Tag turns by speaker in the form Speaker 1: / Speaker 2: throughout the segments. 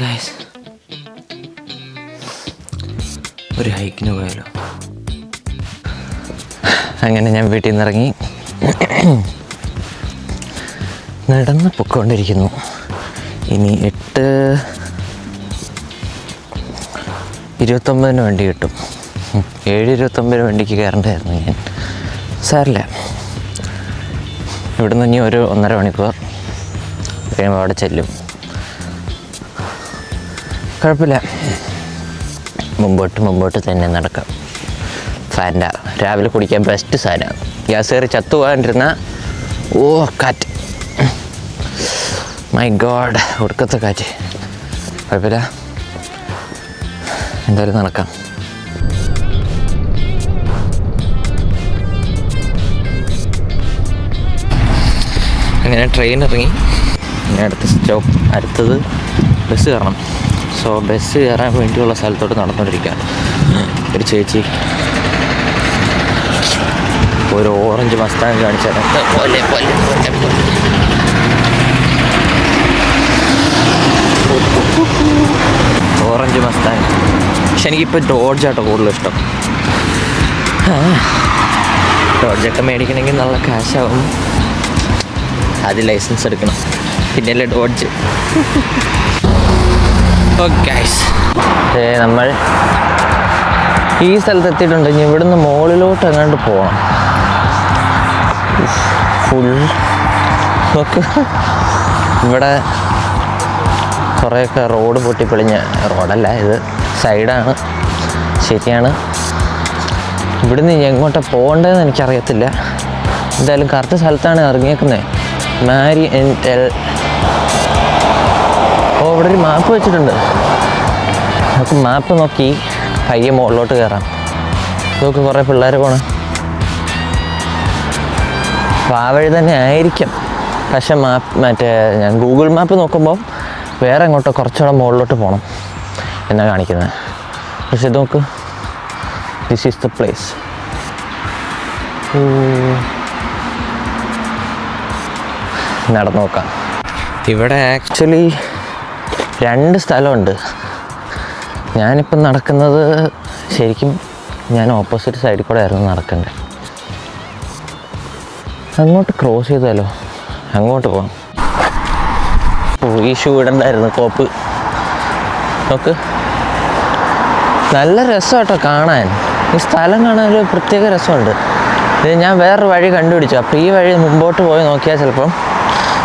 Speaker 1: Guys, ഒരു ഹൈക്കിന് പോയാലോ? അങ്ങനെ ഞാൻ വീട്ടിൽ നിന്ന് ഇറങ്ങി നടന്ന് പൊയ്ക്കൊണ്ടിരിക്കുന്നു. ഇനി 8:29 വണ്ടി കിട്ടും. 7:29 വണ്ടിക്ക് കയറേണ്ടതായിരുന്നു ഞാൻ. സാറില്ല, ഇവിടുന്ന് ഇനി ഒരു 1.5 മണിക്കൂർ കഴിയുമ്പോൾ അവിടെ ചെല്ലും. കുഴപ്പമില്ല, മുമ്പോട്ട് തന്നെ നടക്കാം. ഫാൻഡ രാവിലെ കുടിക്കാൻ ബെസ്റ്റ് സാധനമാണ്. ഗ്യാസ് കയറി ചത്തു പോകാണ്ടിരുന്ന കാറ്റ്, മൈ ഗോഡ്, ഒടുക്കത്തെ കാറ്റ്. കുഴപ്പമില്ല, എന്തായാലും നടക്കാം. അങ്ങനെ ട്രെയിൻ ഇറങ്ങി. ഇനി അടുത്തത് ബസ് കയറണം. സോ ബസ് കയറാൻ വേണ്ടിയുള്ള സ്ഥലത്തോട്ട് നടന്നുകൊണ്ടിരിക്കുകയാണ്. ഒരു ചേച്ചി ഒരു ഓറഞ്ച് മസ്താങ് കാണിച്ചാൽ ഓറഞ്ച് മസ്താങ്. പക്ഷെ എനിക്കിപ്പോൾ ഡോഡ്ജാട്ടോ കൂടുതലും ഇഷ്ടം. ഡോഡ്ജൊക്കെ മേടിക്കണമെങ്കിൽ നല്ല കാശാവും. ആദ്യം ലൈസൻസ് എടുക്കണം, പിന്നെയല്ലേ ഡോഡ്ജ്. ഗൈസ്, നമ്മൾ ഈ സ്ഥലത്ത് എത്തിയിട്ടുണ്ട്. ഇനി ഇവിടുന്ന് മുകളിലോട്ട് എങ്ങാണ്ട് പോകണം. ഫുൾ നോക്ക്, ഇവിടെ കുറേയൊക്കെ റോഡ് പൊട്ടിപ്പൊളിഞ്ഞ റോഡല്ല, ഇത് സൈഡാണ്. ശരിയാണ്. ഇവിടുന്ന് ഇനി എങ്ങോട്ടാണ് പോകേണ്ടതെന്ന് എനിക്കറിയത്തില്ല. എന്തായാലും കറക്റ്റ് സ്ഥലത്താണ് ഇറങ്ങിയേക്കുന്നത്. മാരി എൽ. ഇവിടെ ഒരു മാപ്പ് വെച്ചിട്ടുണ്ട്. നമുക്ക് മാപ്പ് നോക്കി പയ്യെ മുകളിലോട്ട് കയറാം. ഇതൊക്കെ കുറേ പിള്ളേർ പോകണം. അപ്പോൾ ആ വഴി തന്നെ ആയിരിക്കും. പക്ഷെ ഞാൻ ഗൂഗിൾ മാപ്പ് നോക്കുമ്പോൾ വേറെ എങ്ങോട്ടോ കുറച്ചുകൂടെ മുകളിലോട്ട് പോകണം എന്നാണ് കാണിക്കുന്നത്. പക്ഷെ ഇത് നോക്ക്, ദിസ് ഈസ് ദ പ്ലേസ്. നടന്നു നോക്കാം. ഇവിടെ ആക്ച്വലി 2 സ്ഥലമുണ്ട്. ഞാനിപ്പം നടക്കുന്നത് ശരിക്കും ഞാൻ ഓപ്പോസിറ്റ് സൈഡിൽ കൂടെ ആയിരുന്നു നടക്കേണ്ടത്. അങ്ങോട്ട് ക്രോസ് ചെയ്താലോ? അങ്ങോട്ട് പോകാം. ഈ ഷൂ ഇടണ്ടായിരുന്നു, കോപ്പ്. നോക്ക്, നല്ല രസമാട്ടോ കാണാൻ. ഈ സ്ഥലം കാണാൻ ഒരു പ്രത്യേക രസമുണ്ട്. ഇത് ഞാൻ വേറൊരു വഴി കണ്ടുപിടിച്ചു. അപ്പോൾ ഈ വഴി മുമ്പോട്ട് പോയി നോക്കിയാൽ ചിലപ്പം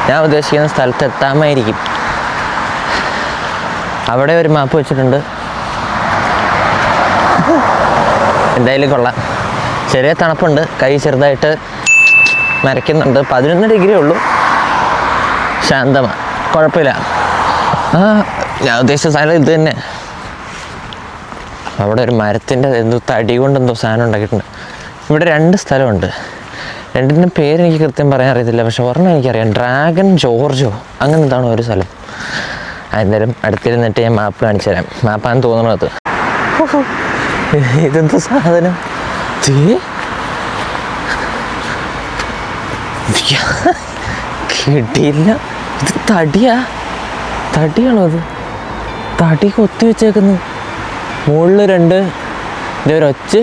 Speaker 1: ഞാൻ ഉദ്ദേശിക്കുന്ന സ്ഥലത്ത് എത്താമായിരിക്കും. അവിടെ ഒരു മാപ്പ് വെച്ചിട്ടുണ്ട്. എന്തായാലും കൊള്ളാം. ചെറിയ തണുപ്പുണ്ട്, കൈ ചെറുതായിട്ട് നരയ്ക്കുന്നുണ്ട്. 11 ഡിഗ്രി ഉള്ളൂ. ശാന്തമാണ്, കുഴപ്പമില്ല. ഞാൻ ഉദ്ദേശിച്ച സ്ഥലം ഇത് തന്നെ. അവിടെ ഒരു മരത്തിൻ്റെ തടി കൊണ്ടെന്തോ സാധനം ഉണ്ടാക്കിയിട്ടുണ്ട്. ഇവിടെ 2 സ്ഥലമുണ്ട്. 2ൻ്റെ പേരെനിക്ക് കൃത്യം പറയാൻ അറിയത്തില്ല. പക്ഷെ ഒരെണ്ണം എനിക്കറിയാം, ഡ്രാഗൺ ജോർജോ അങ്ങനെ എന്താണ് ഒരു സ്ഥലം. എന്തായാലും അടുത്തിരുന്നിട്ട് ഞാൻ മാപ്പ് കാണിച്ചു തരാം. മാപ്പാന്ന് തോന്നണത്. ഇതെന്താ സാധനം? കിട്ടിയില്ല. ഇത് തടിയാണോ? അത് തടി കൊത്തി വെച്ചേക്കുന്നു. മുകളിൽ 2 ഇതൊരൊച്ച്,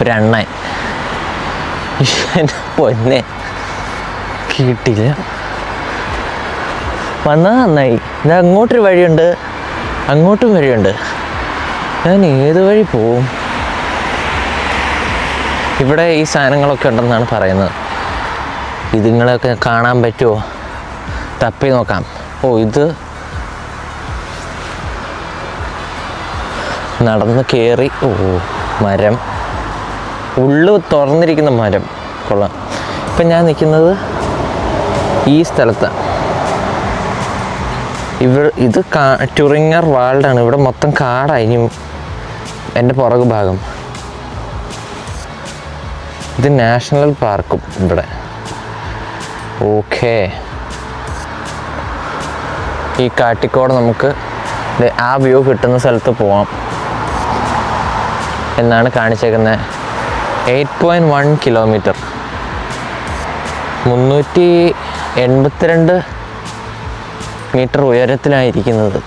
Speaker 1: ഒരു അണ്ണൻ. എൻ്റെ പൊന്നെ, കിട്ടില്ല. വന്നാൽ നന്നായി. ഇത് അങ്ങോട്ടൊരു വഴിയുണ്ട്, അങ്ങോട്ടും വഴിയുണ്ട്. ഞാൻ ഏത് വഴി പോവും? ഇവിടെ ഈ സാധനങ്ങളൊക്കെ ഉണ്ടെന്നാണ് പറയുന്നത്. ഇതുങ്ങളൊക്കെ കാണാൻ പറ്റുമോ? തപ്പി നോക്കാം. ഇത് നടന്ന് കയറി. മരം, ഉള്ളു തുറന്നിരിക്കുന്ന മരം. കൊള്ളാം. ഇപ്പം ഞാൻ നിൽക്കുന്നത് ഈ സ്ഥലത്താണ്. ഇത് ട്യൂറിങ്ങർ വാൾഡാണ്. ഇവിടെ മൊത്തം കാടായി. എൻ്റെ പുറകു ഭാഗം ഇത് നാഷണൽ പാർക്കും ഇവിടെ. ഓക്കേ, ഈ കാട്ടിക്കോട് നമുക്ക് ആ വ്യൂ കിട്ടുന്ന സ്ഥലത്ത് പോവാം എന്നാണ് കാണിച്ചേക്കുന്നത്. 8.1 കിലോമീറ്റർ, 382 മീറ്റർ ഉയരത്തിലായിരിക്കുന്നത്.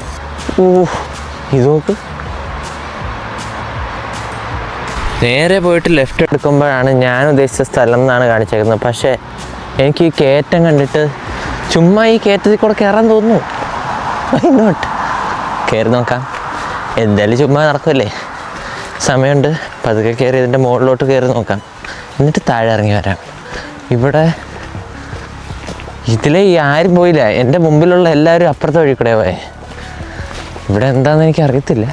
Speaker 1: ഇത് നോക്ക്. നേരെ പോയിട്ട് ലെഫ്റ്റ് എടുക്കുമ്പോഴാണ് ഞാൻ ഉദ്ദേശിച്ച സ്ഥലം എന്നാണ് കാണിച്ചേക്കുന്നത്. പക്ഷേ എനിക്ക് ഈ കയറ്റം കണ്ടിട്ട് ചുമ്മാ ഈ കയറ്റത്തിൽ കൂടെ കയറാൻ തോന്നുന്നു. നോട്ട് കയറി നോക്കാം, എന്തായാലും ചുമ്മാ നടക്കുമല്ലേ, സമയമുണ്ട്. പതുക്കെ കയറി ഇതിൻ്റെ മുകളിലോട്ട് കയറി നോക്കാം, എന്നിട്ട് താഴെ ഇറങ്ങി വരാം. ഇവിടെ ഇതിലെ ഈ ആരും പോയില്ല, എൻ്റെ മുമ്പിലുള്ള എല്ലാവരും അപ്പുറത്തെ വഴി കൂടെ പോയേ. ഇവിടെ എന്താണെന്ന് എനിക്ക് അറിയത്തില്ല,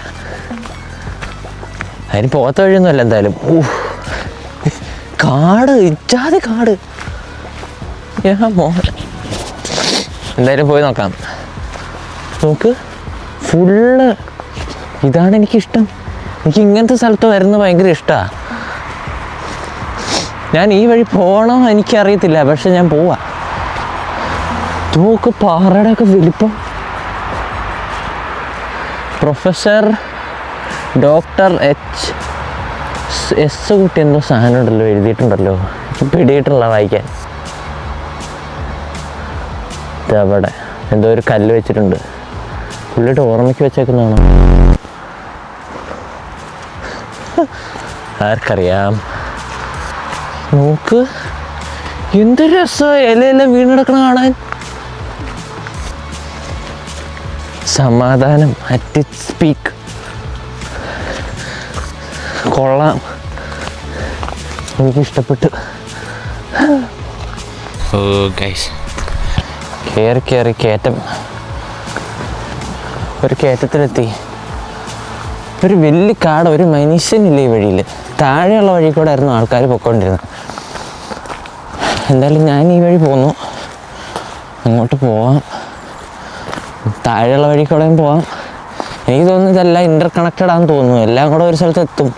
Speaker 1: അതിന് പോകാത്ത വഴിയൊന്നുമല്ല എന്തായാലും. കാട്, ഇച്ചാതി കാട്. എന്തായാലും പോയി നോക്കാം. നോക്ക്, ഫുള്ള് ഇതാണ് എനിക്കിഷ്ടം. എനിക്ക് ഇങ്ങനത്തെ സ്ഥലത്ത് വരുന്നത് ഭയങ്കര ഇഷ്ടമാണ്. ഞാൻ ഈ വഴി പോകണം എനിക്കറിയത്തില്ല, പക്ഷെ ഞാൻ പോവാ. നോക്ക്, പാറയുടെ ഒക്കെ വലിപ്പം. പ്രൊഫസർ ഡോക്ടർ എസ് കുട്ടി എന്തോ സാധനം ഉണ്ടല്ലോ, എഴുതിയിട്ടുണ്ടല്ലോ, പിടിയിട്ടുള്ള വായിക്കാൻ. ഇതവിടെ എന്തോ ഒരു കല്ല് വെച്ചിട്ടുണ്ട്, പുള്ളിയുടെ ഓർമ്മയ്ക്ക് വെച്ചേക്കുന്നതാണോ ആർക്കറിയാം. നോക്ക്, എന്ത് രസം, ഇലയെല്ലാം വീണെടുക്കണ കാണാൻ. സമാധാനം അറ്റ് ഇറ്റ്സ് പീക്ക്. കൊള്ളാം, എനിക്കിഷ്ടപ്പെട്ടു. ഓ ഗൈസ്, കയറി കയറ്റം, ഒരു കയറ്റത്തിലെത്തി. ഒരു വലിയ കാട്, ഒരു മനുഷ്യനില്ല ഈ വഴിയിൽ. താഴെയുള്ള വഴി കൂടെ ആയിരുന്നു ആൾക്കാർ പൊയ്ക്കൊണ്ടിരുന്നത്. എന്തായാലും ഞാൻ ഈ വഴി പോന്നു, അങ്ങോട്ട് പോവാം. താഴെയുള്ള വഴി കൂടെയും പോവാം. എനിക്ക് തോന്നുന്നു ഇതെല്ലാം ഇൻ്റർ കണക്റ്റഡ് ആണെന്ന് തോന്നുന്നു, എല്ലാം കൂടെ ഒരു സ്ഥലത്ത് എത്തും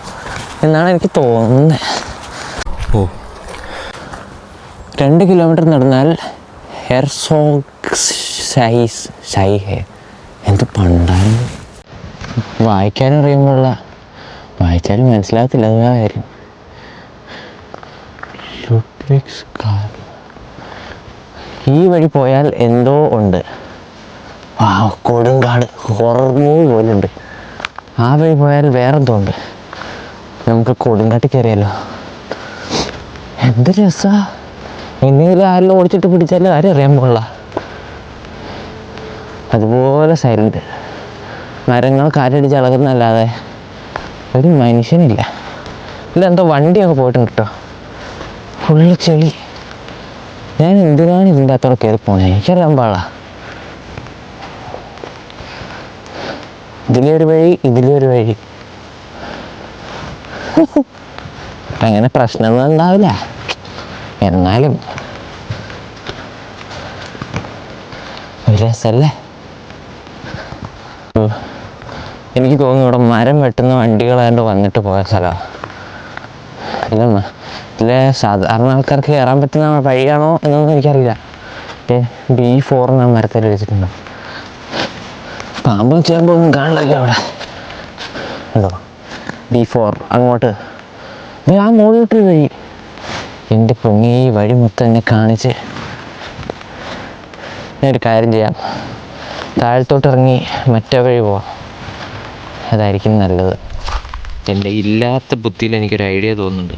Speaker 1: എന്നാണ് എനിക്ക് തോന്നുന്നത്. 2 കിലോമീറ്റർ നടന്നാൽ ഹെർസോഗ്ഷൈഹെ എന്ത് പണ്ടാണ്. വായിക്കാനും അറിയുമ്പോഴുള്ള, വായിച്ചാലും മനസ്സിലാകത്തില്ല, അത് കാര്യം. ഈ വഴി പോയാൽ എന്തോ ഉണ്ട്. കൊടുങ്കാട്, ഹൊറർ മൂവി പോലെ ഉണ്ട്. ആ വഴി പോയാൽ വേറെന്തോ ഉണ്ട്. നമുക്ക് കൊടുങ്കാട്ടിൽ കയറിയല്ലോ. എന്ത് രസാ. എന്തെങ്കിലും ആരെല്ലാം ഓടിച്ചിട്ട് പിടിച്ചാലും ആരും അറിയാൻ പോലുള്ള അതുപോലെ സൈലന്റ്. മരങ്ങൾ കാറ്റടിച്ച് ഇളകുന്നല്ലാതെ ഒരു മനുഷ്യനില്ല. എന്തോ വണ്ടിയൊക്കെ പോയിട്ടുണ്ട് കേട്ടോ, ഫുള്ള് ചെളി. ഞാൻ എന്തിനാണ് ഇതിൻ്റെ അകത്തോടെ കയറി പോകുന്നത് എനിക്കറിയാൻ പാടാ. ഇതിലൊരു വഴി, ഇതിലൊരു വഴി. അങ്ങനെ പ്രശ്നമൊന്നും ഉണ്ടാവില്ല, എന്നാലും ഒരു രസമല്ലേ. എനിക്ക് തോന്നുന്നു ഇവിടെ മരം വെട്ടുന്ന വണ്ടികളാണ്ട് വന്നിട്ട് പോയ സ്ഥലമാണ്. ഇതിലെ സാധാരണ ആൾക്കാർക്ക് കയറാൻ പറ്റുന്ന വഴിയാണോ എന്നൊന്നും എനിക്കറിയില്ല. B4 ഞാൻ മരത്തിൽ വെച്ചിട്ടുണ്ട്. പാമ്പും ചേമ്പും ഒന്നും കാണില്ലല്ലോ അവിടെ. ഉണ്ടോ B4 അങ്ങോട്ട്. ആ മുകളിലോട്ടൊരു വഴി. എൻ്റെ പൊങ്ങി, ഈ വഴി മൊത്തം എന്നെ കാണിച്ച്. ഞാനൊരു കാര്യം ചെയ്യാം, താഴത്തോട്ട് ഇറങ്ങി മറ്റേ വഴി പോവാം, അതായിരിക്കും നല്ലത്. എൻ്റെ ഇല്ലാത്ത ബുദ്ധിയിൽ എനിക്കൊരു ഐഡിയ തോന്നുന്നുണ്ട്.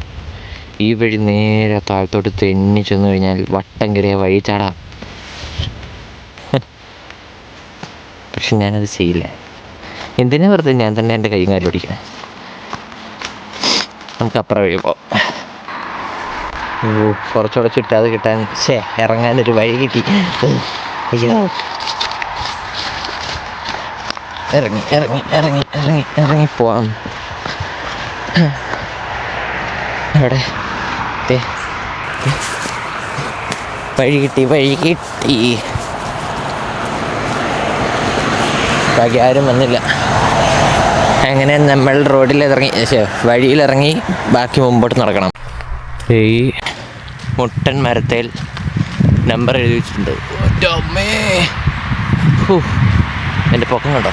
Speaker 1: ഈ വഴി നേരെ താഴത്തോട്ട് തെന്നി ചെന്ന് കഴിഞ്ഞാൽ വട്ടം കയറിയ വഴി ചാടാം. പക്ഷെ ഞാനത് ചെയ്യില്ല. എന്തിനാ വെറുതെ ഞാൻ തന്നെ എൻ്റെ കൈയും കാലും ഓടിക്കണേ. നമുക്ക് അപ്പുറം വഴി പോവാം. കുറച്ചുകൂടെ ചുറ്റാതെ കിട്ടാൻ ഇറങ്ങാനൊരു വഴി കിട്ടി. അയ്യോ, ഇറങ്ങി ഇറങ്ങി ഇറങ്ങി ഇറങ്ങി ഇറങ്ങി പോവാം. അവിടെ വഴി കിട്ടി, വഴി കിട്ടി. ബാക്കി ആരും വന്നില്ല. അങ്ങനെ നമ്മൾ റോഡിലിറങ്ങി, വഴിയിലിറങ്ങി ബാക്കി മുമ്പോട്ട് നടക്കണം. ഈ മുട്ടൻ മരത്തേൽ നമ്പർ എഴുതി വെച്ചിട്ടുണ്ട്. എൻ്റെ പൊക്കം കണ്ടോ.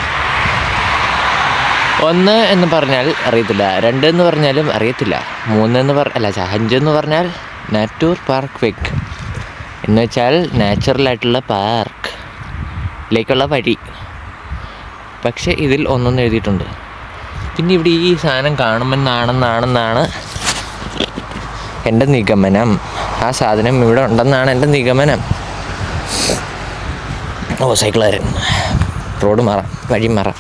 Speaker 1: 1 എന്ന് പറഞ്ഞാൽ അറിയത്തില്ല, 2 എന്ന് പറഞ്ഞാലും അറിയത്തില്ല, 3 എന്ന് 5 എന്ന് പറഞ്ഞാൽ നാറ്റൂർ പാർക്ക് വെക്ക് എന്ന് വെച്ചാൽ നാച്ചുറലായിട്ടുള്ള പാർക്ക്. ലേക്കുള്ള വഴി. പക്ഷേ ഇതിൽ ഒന്നൊന്ന് എഴുതിയിട്ടുണ്ട്. പിന്നെ ഇവിടെ ഈ സാധനം കാണുമെന്നാണെന്നാണ് എൻ്റെ നിഗമനം. ആ സാധനം ഇവിടെ ഉണ്ടെന്നാണ് എൻ്റെ നിഗമനം. ഓ സൈക്കിളുകാരൻ, റോഡ് മാറാം, വഴി മാറാം.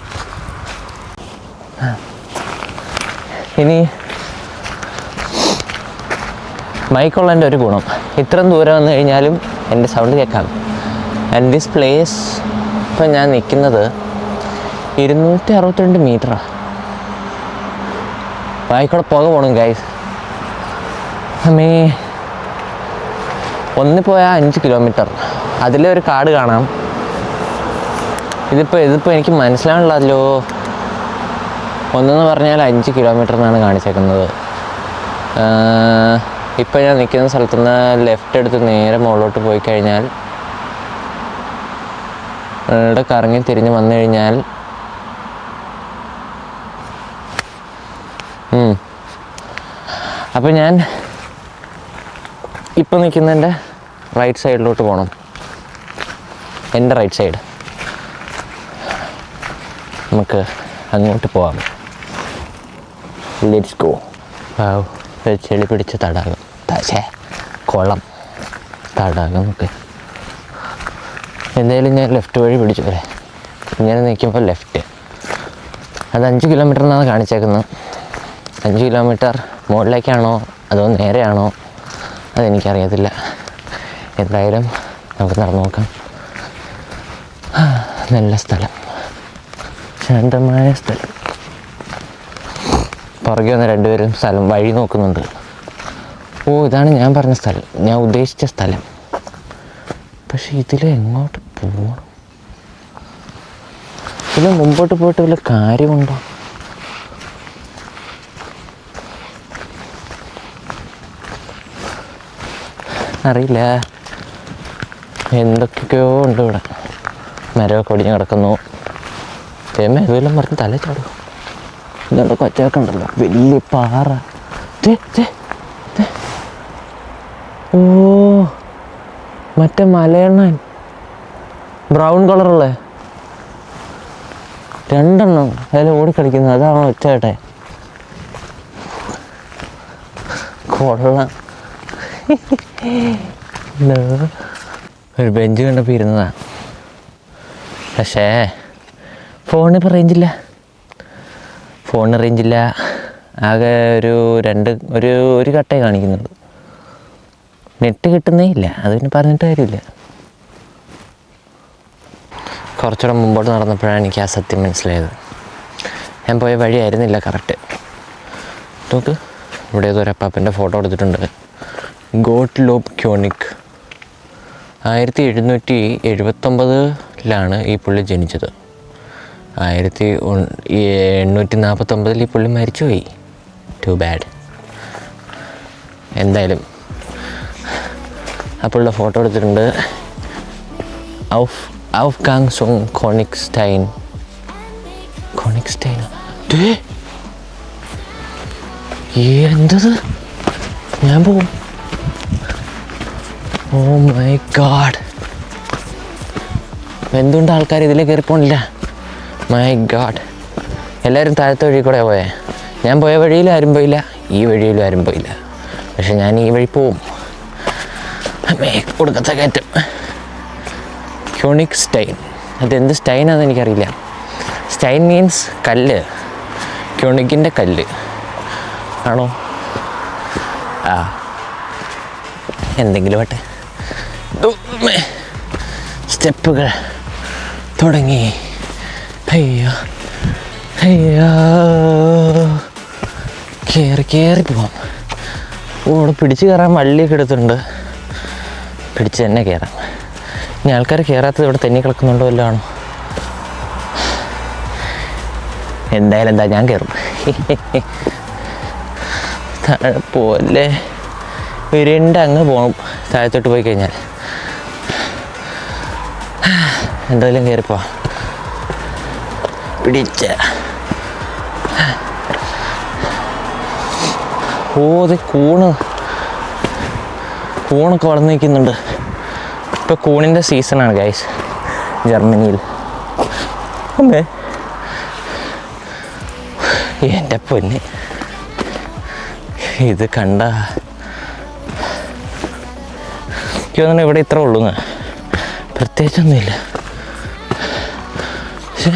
Speaker 1: ഇനി മൈക്കുള്ളതിൻ്റെ ഒരു ഗുണം, ഇത്രയും ദൂരം വന്നു കഴിഞ്ഞാലും എൻ്റെ സൗണ്ട് കേൾക്കാം. ആൻഡ് ദിസ് പ്ലേസ് ഇപ്പം ഞാൻ നിൽക്കുന്നത് 262 മീറ്ററാണ്. വായിക്കൂടെ പുക പോകണം ഗൈസ്. അമ്മേ, ഒന്നിൽ പോയാൽ 5 കിലോമീറ്റർ. അതിലെ ഒരു കാട് കാണാം. ഇതിപ്പോൾ എനിക്ക് മനസ്സിലാണല്ലോ. ഒന്നെന്ന് പറഞ്ഞാൽ 5 കിലോമീറ്റർ എന്നാണ് കാണിച്ചേക്കുന്നത്. ഇപ്പം ഞാൻ നിൽക്കുന്ന സ്ഥലത്തുനിന്ന് ലെഫ്റ്റ് എടുത്ത് നേരെ മുകളിലോട്ട് പോയി കഴിഞ്ഞാൽ, ഇവിടെ കറങ്ങി തിരിഞ്ഞ് വന്നു കഴിഞ്ഞാൽ അപ്പം ഞാൻ ഇപ്പം നിൽക്കുന്നതിൻ്റെ റൈറ്റ് സൈഡിലോട്ട് പോകണം. എൻ്റെ റൈറ്റ് സൈഡ്. നമുക്ക് അങ്ങോട്ട് പോവാം. Let's go. ചെളി പിടിച്ച തടാകം, കുളം, തടാകം. നമുക്ക് എന്തായാലും ഞാൻ ലെഫ്റ്റ് വഴി പിടിച്ചു അല്ലേ. ഇങ്ങനെ നിൽക്കുമ്പോൾ ലെഫ്റ്റ്. അത് 5 കിലോമീറ്റർ എന്നാണ് കാണിച്ചേക്കുന്നത്. 5 കിലോമീറ്റർ മുകളിലേക്കാണോ അതോ നേരെയാണോ അതെനിക്കറിയത്തില്ല. എന്തായാലും നമുക്ക് നടന്നു നോക്കാം. നല്ല സ്ഥലം, ശാന്തമായ സ്ഥലം. പുറകെ വന്ന് രണ്ടുപേരും വഴി നോക്കുന്നുണ്ട്. ഓ, ഇതാണ് ഞാൻ പറഞ്ഞ സ്ഥലം, ഞാൻ ഉദ്ദേശിച്ച സ്ഥലം. പക്ഷെ ഇതിൽ എങ്ങോട്ട് പോകണം? ഇതിൽ മുമ്പോട്ട് പോയിട്ട് വല്ല കാര്യമുണ്ടോ? അറിയില്ല. എന്തൊക്കെയോ ഉണ്ട് ഇവിടെ. മരമൊക്കെ ഒടിഞ്ഞ് കിടക്കുന്നു. ഇതെല്ലാം പറഞ്ഞ് തല ചാടും. ഇതുകൊണ്ട് കൊച്ചൊക്കെ ഉണ്ടല്ലോ, വലിയ പാറ. ഓ, മറ്റേ മലയണ്ണൻ, ബ്രൗൺ കളറുള്ള 2 എണ്ണം അതിൽ ഓടിക്കളിക്കുന്നത്. അതാണ് ഒച്ചേട്ടെ. കൊള്ളാം. ഒരു ബെഞ്ച് കണ്ടപ്പോൾ ഇരുന്നതാണ്. പക്ഷേ ഫോണിപ്പോൾ റേഞ്ചില്ല. ആകെ ഒരു കട്ടേ കാണിക്കുന്നുണ്ട്. നെറ്റ് കിട്ടുന്നേ ഇല്ല. അത് പിന്നെ പറഞ്ഞിട്ട് കാര്യമില്ല. കുറച്ചുകൂടെ മുമ്പോട്ട് നടന്നപ്പോഴാണ് എനിക്ക് ആ സത്യം മനസ്സിലായത്. ഞാൻ പോയ വഴിയായിരുന്നില്ല കറക്റ്റ്. നോക്ക്, ഇവിടെ ഏതൊരു അപ്പാപ്പൻ്റെ ഫോട്ടോ എടുത്തിട്ടുണ്ട്. ഗോട്ട്ലോബ് ക്യോണിക്. 1779 ഈ പുള്ളി ജനിച്ചത്. 1849 ഈ പുള്ളി മരിച്ചുപോയി. Too bad. എന്തായാലും ആ പുള്ളിയുടെ ഫോട്ടോ എടുത്തിട്ടുണ്ട്. ഔഫ്ഗാങ് സോങ് കോണിക്സ്റ്റൈൻ. എന്തത്? ഞാൻ പോവും. ഓ മൈ ഗാഡ്, എന്തുകൊണ്ട് ആൾക്കാർ ഇതിലേ കയറി പോണില്ല? മൈ ഗാഡ്, എല്ലാവരും താഴത്തെ വഴി കൂടെ പോയേ. ഞാൻ പോയ വഴിയിൽ ആരും പോയില്ല, ഈ വഴിയിലും ആരും പോയില്ല. പക്ഷെ ഞാൻ ഈ വഴി പോവും. കൊടുക്കത്തെ കയറ്റം. ക്യോണിക് സ്റ്റൈൻ. അതെന്ത് സ്റ്റൈനാണെന്ന് എനിക്കറിയില്ല. സ്റ്റൈൻ മീൻസ് കല്ല്. ക്യോണിക്കിൻ്റെ കല്ല് ആണോ? ആ, എന്തെങ്കിലും ആട്ടെ. സ്റ്റെപ്പുകൾ തുടങ്ങി. അയ്യോ കയറി പോവാം. ഇവിടെ പിടിച്ച് കയറാൻ വള്ളിയൊക്കെ എടുത്തിട്ടുണ്ട്. പിടിച്ച് തന്നെ കയറാം. ഇനി ആൾക്കാർ കയറാത്തത് ഇവിടെ തെന്നി കിടക്കുന്നുണ്ടോ വല്ലതും ആണോ? എന്തായാലും ഞാൻ കയറും. താഴെ പോലെ അങ്ങ് പോകണം. താഴത്തോട്ട് പോയി കഴിഞ്ഞാൽ എന്തായാലും കയറിപ്പോ. പിടിച്ച അത് കൂണൊക്കെ വളർന്നു നിൽക്കുന്നുണ്ട്. ഇപ്പോൾ കൂണിൻ്റെ സീസണാണ് ഗൈസ്. ജർമ്മനിയിൽ. അമ്മേ എൻ്റെ പൊന്ന്, ഇത് കണ്ട എനിക്ക് തോന്നുന്നു ഇവിടെ ഇത്ര ഉള്ളൂന്ന്, പ്രത്യേകിച്ചൊന്നുമില്ല. പക്ഷേ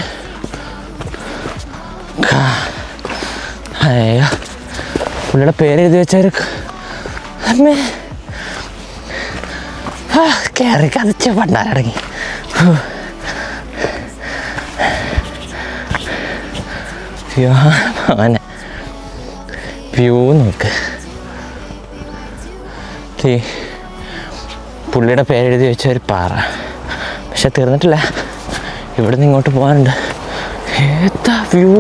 Speaker 1: അയ്യോ, പുള്ളിയുടെ പേര് എഴുതി വെച്ചവർ അമ്മേ കയറി കതച്ച് പണ്ടാരടങ്ങി. അങ്ങനെ വ്യൂ നോക്ക്. പുള്ളിയുടെ പേരെഴുതി വെച്ച ഒരു പാറ. പക്ഷെ തീർന്നിട്ടില്ല, ഇവിടെ നിന്ന് ഇങ്ങോട്ട് പോകാനുണ്ട്. ഏതാ വ്യൂ!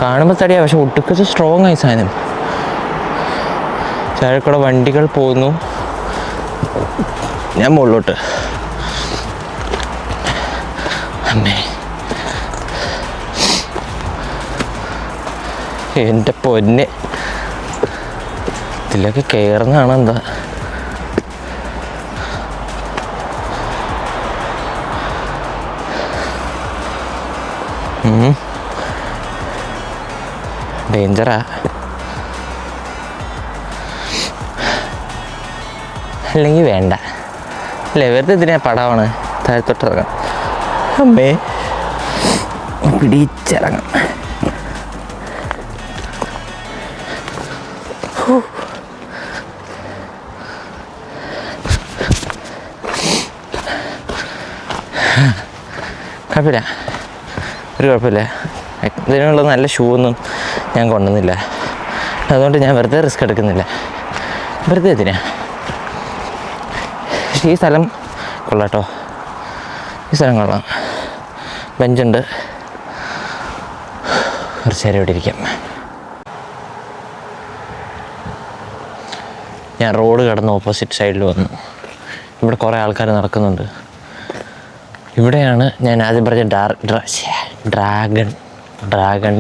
Speaker 1: കാണുമ്പോൾ തടിയാ, പക്ഷെ ഒട്ടുക്കച്ച് സ്ട്രോങ് ആയി സാധനം. ചാഴക്കൂടെ വണ്ടികൾ പോകുന്നു. ഞാൻ മുകളിലോട്ട്. അമ്മേ എൻ്റെ പൊന്നെ, ഇതിലൊക്കെ കയറുന്നതാണ് എന്താ. ഡേഞ്ചറാ. അല്ലെങ്കിൽ വേണ്ട, അല്ലേ? വെറുതെ ഇതിനെ പടമാണ്. താഴത്തോട്ടിറങ്ങാം. അമ്മേ പിടിച്ചിറങ്ങാം. കുഴപ്പമില്ല, ഒരു കുഴപ്പമില്ല. ഇതിനുള്ള നല്ല ഷൂ ഒന്നും ഞാൻ കൊണ്ടുവന്നില്ല, അതുകൊണ്ട് ഞാൻ വെറുതെ റിസ്ക് എടുക്കുന്നില്ല. വെറുതെ ഇതിനാ. പക്ഷേ ഈ സ്ഥലം കൊള്ളാട്ടോ, ഈ സ്ഥലം കൊള്ളാം. ബെഞ്ചുണ്ട്, കുറച്ച് നേരം ഇവിടെ ഇരിക്കാം. ഞാൻ റോഡ് കടന്ന് ഓപ്പോസിറ്റ് സൈഡിൽ വന്നു. ഇവിടെ കുറേ ആൾക്കാർ നടക്കുന്നുണ്ട്. ഇവിടെയാണ് ഞാൻ ആദ്യം പറഞ്ഞ ഡ്രാഗൺ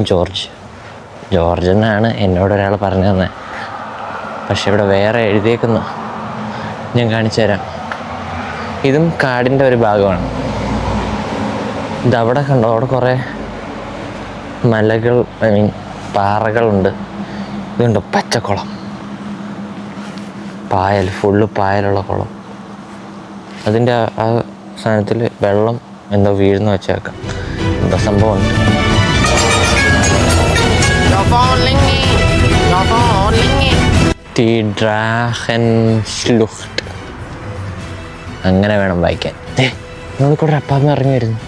Speaker 1: ജോർജ് എന്നാണ് എന്നോട് ഒരാൾ പറഞ്ഞു തന്നെ. പക്ഷെ ഇവിടെ വേറെ എഴുതിയേക്കുന്നു, ഞാൻ കാണിച്ചു തരാം. ഇതും കാടിൻ്റെ ഒരു ഭാഗമാണ്. ഇതവിടെ കണ്ടോ, അവിടെ കുറേ മലകൾ, പാറകളുണ്ട്. ഇതുണ്ട് പച്ചക്കുളം, പായൽ, ഫുള്ള് പായലുള്ള കുളം. അതിൻ്റെ ആ സാധനത്തിൽ വെള്ളം എന്തോ വീഴുന്ന വെച്ചേക്കാം. എന്താ സംഭവമുണ്ട്. അങ്ങനെ വേണം വായിക്കാൻ. നിങ്ങൾ കൂടെ അപ്പാമ്മ ഇറങ്ങി വരുന്നു.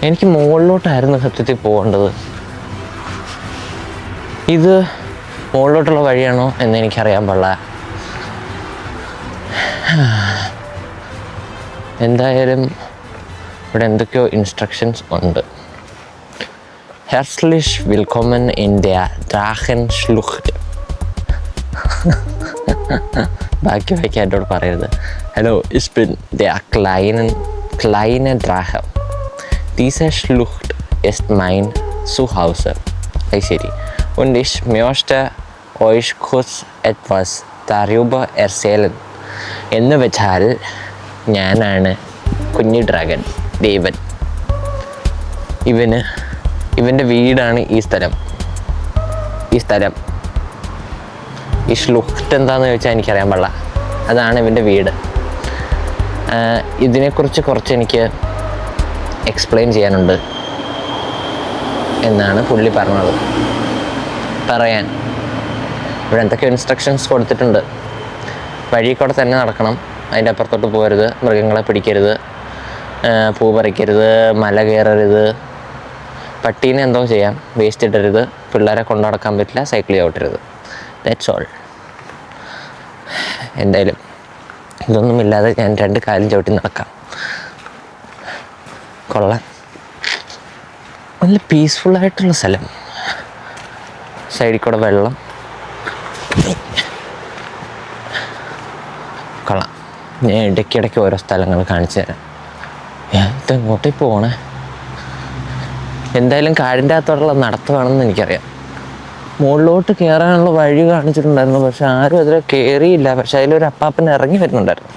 Speaker 1: എനിക്ക് മുകളിലോട്ടായിരുന്നു സത്യത്തിൽ പോകേണ്ടത്. ഇത് മുകളിലോട്ടുള്ള വഴിയാണോ എന്ന് എനിക്കറിയാൻ പാടില്ല. എന്തായാലും ഇവിടെ എന്തൊക്കെയോ ഇൻസ്ട്രക്ഷൻസ് ഉണ്ട്. Herzlich willkommen in der Drachenschlucht. ബാക്കി വായിക്കാൻ എന്നോട് പറയരുത്. Hallo, ich bin der kleine Drache. Diese Schlucht ist mein Zuhause. ശരി. Und ich möchte euch kurz etwas darüber erzählen. എന്ന് വെച്ചാൽ ഞാനാണ് കുഞ്ഞു ഡ്രാഗൺ ദേവൻ. ഇവൻ്റെ വീടാണ് ഈ സ്ഥലം. ഈ ഷ്ലുക്റ്റ് എന്താണെന്ന് ചോദിച്ചാൽ എനിക്കറിയാൻ പാടില്ല. അതാണ് ഇവൻ്റെ വീട്. ഇതിനെക്കുറിച്ച് കുറച്ച് എനിക്ക് എക്സ്പ്ലെയിൻ ചെയ്യാനുണ്ട് എന്നാണ് പുള്ളി പറഞ്ഞത്. പറയാൻ ഇവിടെ എന്തൊക്കെയോ ഇൻസ്ട്രക്ഷൻസ് കൊടുത്തിട്ടുണ്ട്. വഴി കൂടെ തന്നെ നടക്കണം, അതിൻ്റെ അപ്പുറത്തോട്ട് പോകരുത്, മൃഗങ്ങളെ പിടിക്കരുത്, പൂ പറിക്കരുത്, മല കയറരുത്, പട്ടീനെ എന്തോ ചെയ്യാം, വേസ്റ്റ് ഇടരുത്, പിള്ളേരെ കൊണ്ടു നടക്കാൻ പറ്റില്ല, സൈക്കിൾ ചവിട്ടരുത്. That's all. എന്തായാലും ഇതൊന്നുമില്ലാതെ ഞാൻ 2 കാലും ചവിട്ടി നടക്കാം. കൊള്ളാം, നല്ല പീസ്ഫുള്ളായിട്ടുള്ള സ്ഥലം. സൈഡിൽ കൂടെ വെള്ളം. കൊള്ളാം. ഞാൻ ഇടയ്ക്കിടയ്ക്ക് ഓരോ സ്ഥലങ്ങൾ കാണിച്ചു തരാം. ഇതെങ്ങോട്ടേ പോണേ? എന്തായാലും കാടിൻ്റെ അകത്തോടുള്ള നടത്തമാണെന്ന് എനിക്കറിയാം. മുകളിലോട്ട് കയറാനുള്ള വഴി കാണിച്ചിട്ടുണ്ടായിരുന്നു, പക്ഷെ ആരും അതിലെ കയറിയില്ല. പക്ഷെ അതിലൊരു അപ്പാപ്പൻ ഇറങ്ങി വരുന്നുണ്ടായിരുന്നു.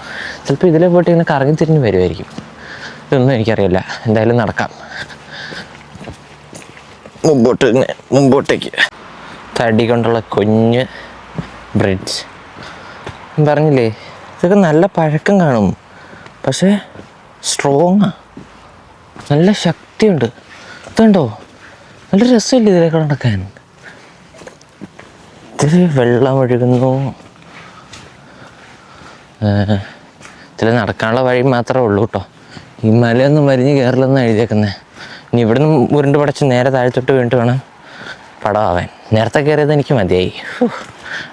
Speaker 1: ചിലപ്പോൾ ഇതിലെ പോയിട്ട് ഇങ്ങനെ കറങ്ങി തിരിഞ്ഞ് വരുമായിരിക്കും, ഇതൊന്നും എനിക്കറിയില്ല. എന്തായാലും നടക്കാം മുമ്പോട്ടേക്ക്. തടി കൊണ്ടുള്ള കുഞ്ഞ് ബ്രിഡ്ജ് പറഞ്ഞില്ലേ, ഇതൊക്കെ നല്ല പഴക്കം കാണും, പക്ഷേ സ്ട്രോങ്ങാ, നല്ല ശക്തിയുണ്ട്. ഇതുണ്ടോ, നല്ല രസമില്ല ഇതിലേക്ക് നടക്കാൻ. ഇതിൽ വെള്ളം ഒഴുകുന്നു. ഇതിൽ നടക്കാനുള്ള വഴി മാത്രമേ ഉള്ളൂ കേട്ടോ. ഈ മലയൊന്നും വലിഞ്ഞ് കയറില്ലെന്നാണ് എഴുതിയേക്കുന്നത്. ഇനി ഇവിടെ നിന്ന് ഉരുണ്ട് പടച്ച് നേരെ താഴത്തോട്ട് വീണിട്ട് വേണം പടമാവാൻ. നേരത്തെ കയറിയത് എനിക്ക് മതിയായി.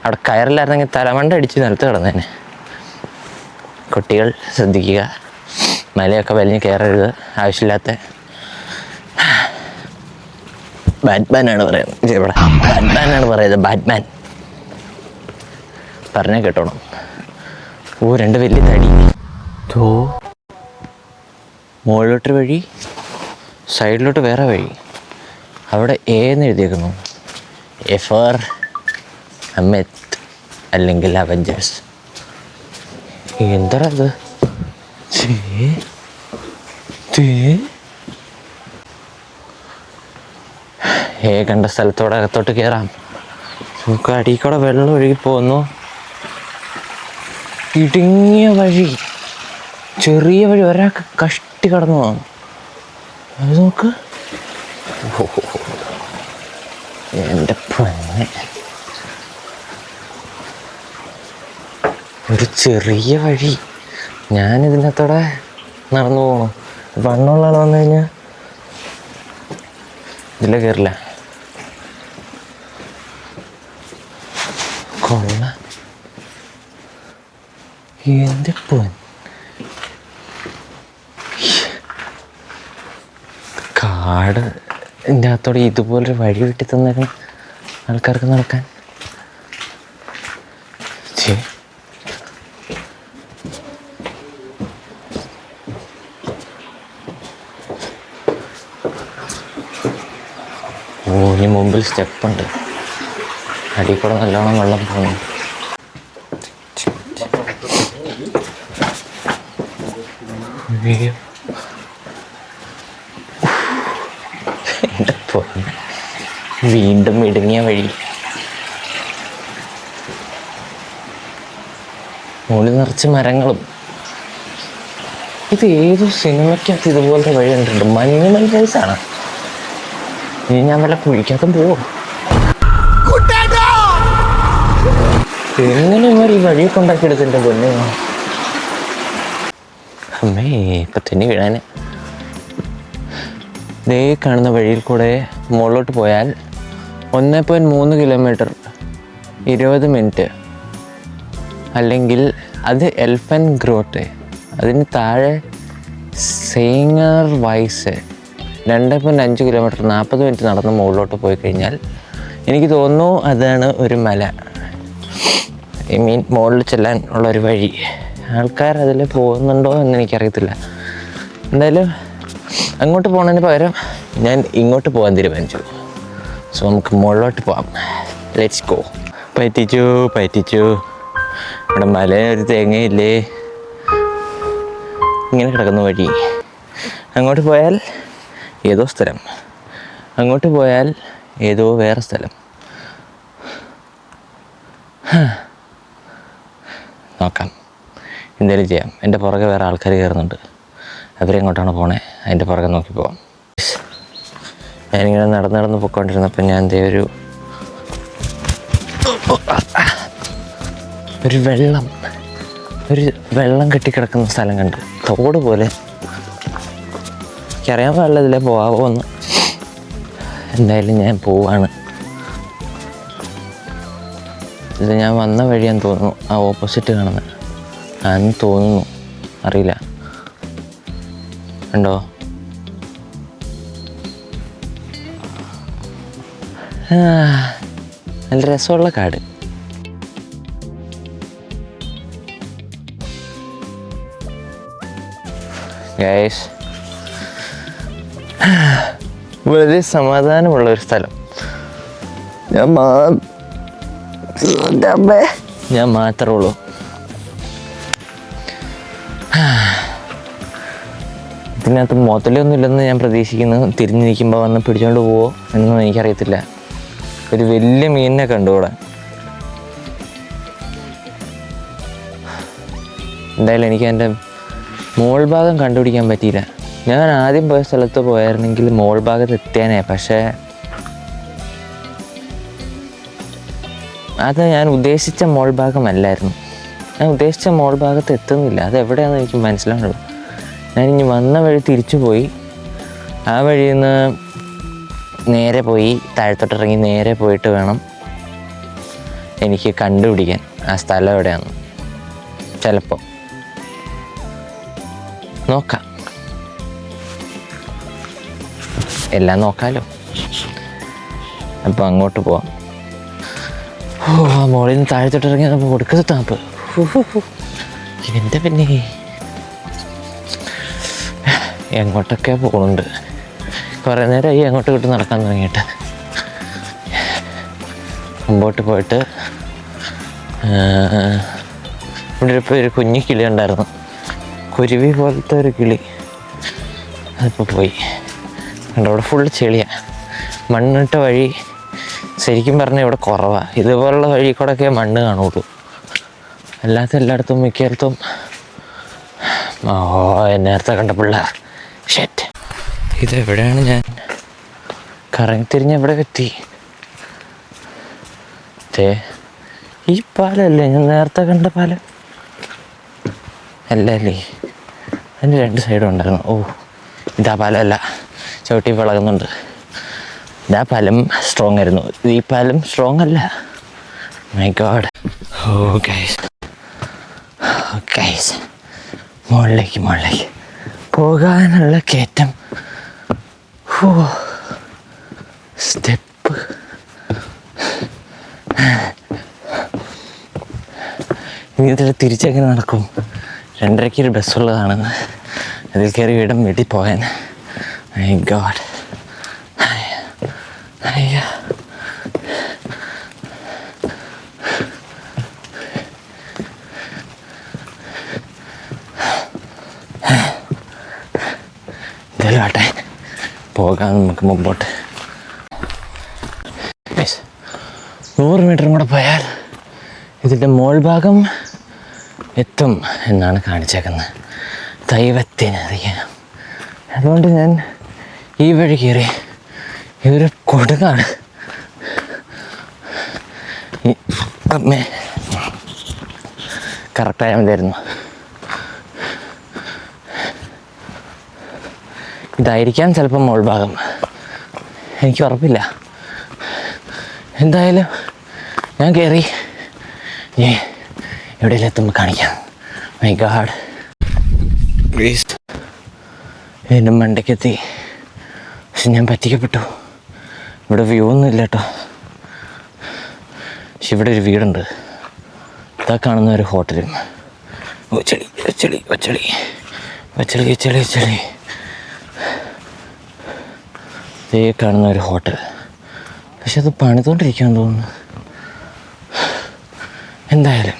Speaker 1: അവിടെ കയറില്ലായിരുന്നെങ്കിൽ തലമണ്ട അടിച്ച് നിലത്ത് കിടന്നേനെ. കുട്ടികൾ ശ്രദ്ധിക്കുക, മലയൊക്കെ വലിഞ്ഞ് കയറരുത്. ആവശ്യമില്ലാത്ത ബാറ്റ്മാനാണ് പറയുന്നത് ഇവിടെ, ബാറ്റ്മാനാണ് പറയുന്നത്, ബാറ്റ്മാൻ പറഞ്ഞാൽ കേട്ടോണം. രണ്ട് വലിയ തടി. മുകളിലോട്ടൊരു വഴി, സൈഡിലോട്ട് വേറെ വഴി. അവിടെ എന്ന് എഴുതിയേക്കുന്നു. എഫർ അമിത് അല്ലെങ്കിൽ അവഞ്ചേഴ്സ്. എന്താ അത്? കണ്ട സ്ഥലത്തോടെ അകത്തോട്ട് കയറാം. നമുക്ക് അടിയിൽ കൂടെ വെള്ളം ഒഴുകി പോകുന്നു. ഇടുങ്ങിയ വഴി, ചെറിയ വഴി, ഒരാൾക്ക് കഷ്ടി കടന്നു പോകാം. അത് നോക്ക്, എൻ്റെ പൊന്നെ, ഒരു ചെറിയ വഴി. ഞാനിതിനകത്തോടെ നടന്നു പോകണം. വണ്ണമുള്ള ആൾ വന്നു കഴിഞ്ഞാൽ ഇതിലെ കയറില്ല. കൊള്ള, എൻ്റെ പൊൻ, കാട് എൻ്റെ അകത്തോടെ ഇതുപോലൊരു വഴി വെട്ടി തന്നേക്കണം ആൾക്കാർക്ക് നടക്കാൻ. ഇനി മുമ്പിൽ സ്റ്റെപ്പുണ്ട്, അടിയിൽ കൂടെ നല്ലോണം വെള്ളം പോകുന്നു. എൻ്റെ പൊന്നെ, വീണ്ടും ഇടുങ്ങിയ വഴി. മുകളിൽ നിറച്ച് മരങ്ങളും. ഇത് ഏതോ സിനിമയ്ക്കകത്ത് ഇതുപോലത്തെ വഴി കണ്ടിട്ടുണ്ട്. മഞ്ഞുമൽ ബോയ്സാണ്. ഇനി ഞാൻ വല്ല കുഴിക്കകത്തും പോവും. എങ്ങനെ ഇവർ ഈ വഴിയൊക്കെ ഉണ്ടാക്കിയെടുത്തിൻ്റെ പൊന്നെ. അമ്മേ, ഇപ്പം തന്നെ വീഴാന്. ദേ കാണുന്ന വഴിയിൽ കൂടെ മുകളിലോട്ട് പോയാൽ 1.3 കിലോമീറ്റർ 20 മിനിറ്റ്, അല്ലെങ്കിൽ അത് എൽഫൻ ഗ്രോട്ട്. അതിന് താഴെ സേങ്ങർ വൈസ് 2.5 കിലോമീറ്റർ 40 മിനിറ്റ് നടന്ന് മുകളിലോട്ട് പോയി കഴിഞ്ഞാൽ എനിക്ക് തോന്നുന്നു അതാണ് ഒരു മല. മുകളിൽ ചെല്ലാൻ ഉള്ളൊരു വഴി. ആൾക്കാർ അതിൽ പോകുന്നുണ്ടോ എന്ന് എനിക്കറിയത്തില്ല. എന്തായാലും അങ്ങോട്ട് പോകുന്നതിന് പകരം ഞാൻ ഇങ്ങോട്ട് പോകാൻ തീരുമാനിച്ചു. സോ നമുക്ക് മുകളിലോട്ട് പോകാം. Let's go. പറ്റിച്ചു. ഇവിടെ മലയൊരു തേങ്ങയില്ലേ, ഇങ്ങനെ കിടക്കുന്ന വഴി. അങ്ങോട്ട് പോയാൽ ഏതോ സ്ഥലം, അങ്ങോട്ട് പോയാൽ ഏതോ വേറെ സ്ഥലം. നോക്കാം, എന്തെങ്കിലും ചെയ്യാം. എൻ്റെ പുറകെ വേറെ ആൾക്കാർ കയറുന്നുണ്ട്. അവരെങ്ങോട്ടാണ് പോണേ, അതിൻ്റെ പുറകെ നോക്കി പോവാം. ഞാനിങ്ങനെ നടന്ന് പോയിക്കൊണ്ടിരുന്നപ്പോൾ ഞാൻ ഒരു വെള്ളം കെട്ടിക്കിടക്കുന്ന സ്ഥലം കണ്ട്. തോട് പോലെ. എനിക്കറിയാൻ പാടില്ല ഇതിലേ പോവാമോ എന്ന്. എന്തായാലും ഞാൻ പോവാണ്. ഇത് ഞാൻ വന്ന വഴിയാന്ന് തോന്നുന്നു. ആ ഓപ്പോസിറ്റ് കാണുന്നത് ആന്ന് തോന്നുന്നു, അറിയില്ല. ഉണ്ടോ? നല്ല രസമുള്ള കാട്. ഗൈസ്, വളരെ സമാധാനമുള്ളൊരു സ്ഥലം. ഞാൻ മാത്രമേ ഉള്ളൂ. ഇതിനകത്ത് മുതലൊന്നും ഇല്ലെന്ന് ഞാൻ പ്രതീക്ഷിക്കുന്നു. തിരിഞ്ഞ് നിൽക്കുമ്പോൾ വന്ന് പിടിച്ചോണ്ട് പോവോ എന്നൊന്നും എനിക്കറിയത്തില്ല. ഒരു വലിയ മീനിനെ കണ്ടു ഇവിടെ. എന്തായാലും എനിക്ക് എൻ്റെ മോൾ ഭാഗം കണ്ടുപിടിക്കാൻ പറ്റിയില്ല. ഞാൻ ആദ്യം പോയ സ്ഥലത്ത് പോയായിരുന്നെങ്കിൽ മോൾ ഭാഗത്ത് എത്തിയാനേ. പക്ഷേ അത് ഞാൻ ഉദ്ദേശിച്ച മോൾ ഭാഗമല്ലായിരുന്നു. ഞാൻ ഉദ്ദേശിച്ച മോൾ ഭാഗത്ത് എത്തുന്നില്ല. അത് എവിടെയാണെന്ന് എനിക്ക് മനസ്സിലാവുള്ളൂ. ഞാനിനി വന്ന വഴി തിരിച്ചു പോയി. ആ വഴിയിൽ നിന്ന് നേരെ പോയി താഴത്തോട്ടിറങ്ങി നേരെ പോയിട്ട് വേണം എനിക്ക് കണ്ടുപിടിക്കാൻ ആ സ്ഥലം എവിടെയാണ്. ചിലപ്പോൾ നോക്കാം, എല്ലാം നോക്കാമല്ലോ. അപ്പോൾ അങ്ങോട്ട് പോവാം. മോളിൽ നിന്ന് താഴത്തോട്ടിറങ്ങി നമുക്ക് കൊടുക്കത്ത് താപ്പ്. ഇവൻ്റെ പിന്നെ എങ്ങോട്ടൊക്കെ പോകുന്നുണ്ട്. കുറേ നേരമായി അങ്ങോട്ട് ഇങ്ങോട്ട് നടക്കാൻ തുടങ്ങിയിട്ട്. മുമ്പോട്ട് പോയിട്ട് ഇവിടെ ഇപ്പോൾ ഒരു കുഞ്ഞു കിളി ഉണ്ടായിരുന്നു, കുരുവി പോലത്തെ ഒരു കിളി. അതിപ്പോൾ പോയി. കണ്ടോ, ഇവിടെ ഫുള്ള് ചെളിയാണ്. മണ്ണിട്ട വഴി ശരിക്കും പറഞ്ഞാൽ ഇവിടെ കുറവാണ്. ഇതുപോലുള്ള വഴി കൂടെയൊക്കെ മണ്ണ് കാണുള്ളൂ. അല്ലാത്ത എല്ലായിടത്തും മിക്കയിടത്തും നേരത്തെ കണ്ട പിള്ളേർ. ഷെറ്റ്, ഇതെവിടെയാണ്? ഞാൻ കറങ്ങിത്തിരിഞ്ഞ് എവിടെ എത്തി? ഈ പാലല്ലേ ഞാൻ നേരത്തെ കണ്ട പാലം? അല്ലേ, അതിൻ്റെ രണ്ട് സൈഡും ഉണ്ടായിരുന്നു. ഇതാ പാലമല്ല, ചവിട്ടി വിളകുന്നുണ്ട്. ഇതാ പാലം സ്ട്രോങ് ആയിരുന്നു, ഈ പാലം സ്ട്രോങ് അല്ല. My God. ഗൈസ്, മുകളിലേക്ക് പോകാനുള്ള കയറ്റം. സ്റ്റെപ്പ്. ഇനി ഇതിൽ തിരിച്ചെങ്ങനെ നടക്കും? 2:30 ഒരു ബസ്സുള്ളതാണ്. അതിൽ കയറി വീട്ടിൽ പോകാൻ. My God. അയ്യോ, എന്തായാലും ആട്ടെ, പോകാം നമുക്ക് മുമ്പോട്ട്. 100 മീറ്ററും കൂടെ പോയാൽ ഇതിൻ്റെ മോൾ ഭാഗം എത്തും എന്നാണ് കാണിച്ചേക്കുന്നത്. ദൈവത്തിനറിയാം. അതുകൊണ്ട് ഞാൻ ഈ വഴി കയറി. ഇതൊരു കൊടുങ്ങാണ്. അമ്മേ, കറക്റ്റായാൽ മതിയായിരുന്നു. ഇതായിരിക്കാം ചിലപ്പം മോൾ ഭാഗം, എനിക്ക് ഉറപ്പില്ല. എന്തായാലും ഞാൻ കയറി. എവിടെയെങ്കിലും എത്തുമ്പോൾ കാണിക്കാം. My God, please. എൻ്റെ മണ്ടയ്ക്കെത്തി. പക്ഷെ ഞാൻ പറ്റിക്കപ്പെട്ടു. ഇവിടെ വ്യൂ ഒന്നും ഇല്ല കേട്ടോ. പക്ഷെ ഇവിടെ ഒരു വീടുണ്ട്. ഇതാ കാണുന്ന ഒരു ഹോട്ടലും. ചെളി. ഇതേ കാണുന്ന ഒരു ഹോട്ടൽ. പക്ഷെ അത് പണിതുകൊണ്ടിരിക്കാൻ തോന്നുന്നു. എന്തായാലും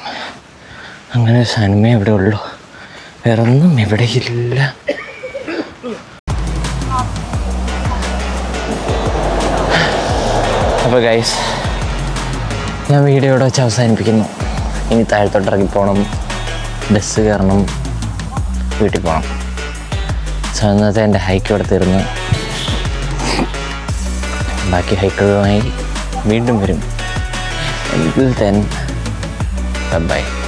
Speaker 1: അങ്ങനെ ഒരു സാധനമേ ഇവിടെ ഉള്ളൂ, വേറൊന്നും ഇവിടെ ഇല്ല. അപ്പോൾ ഗൈസ്, ഞാൻ വീഡിയോ ഇവിടെ വെച്ച് അവസാനിപ്പിക്കുന്നു. ഇനി താഴത്തോട്ടിറങ്ങി പോകണം, ബസ് കയറണം, വീട്ടിൽ പോകണം. സോ ഇന്നത്തെ എൻ്റെ ഹൈക്ക് ഇവിടെ തീർന്നു. ബാക്കി ഹൈക്കുകളുമായി വീണ്ടും വരും. Until then, bye-bye.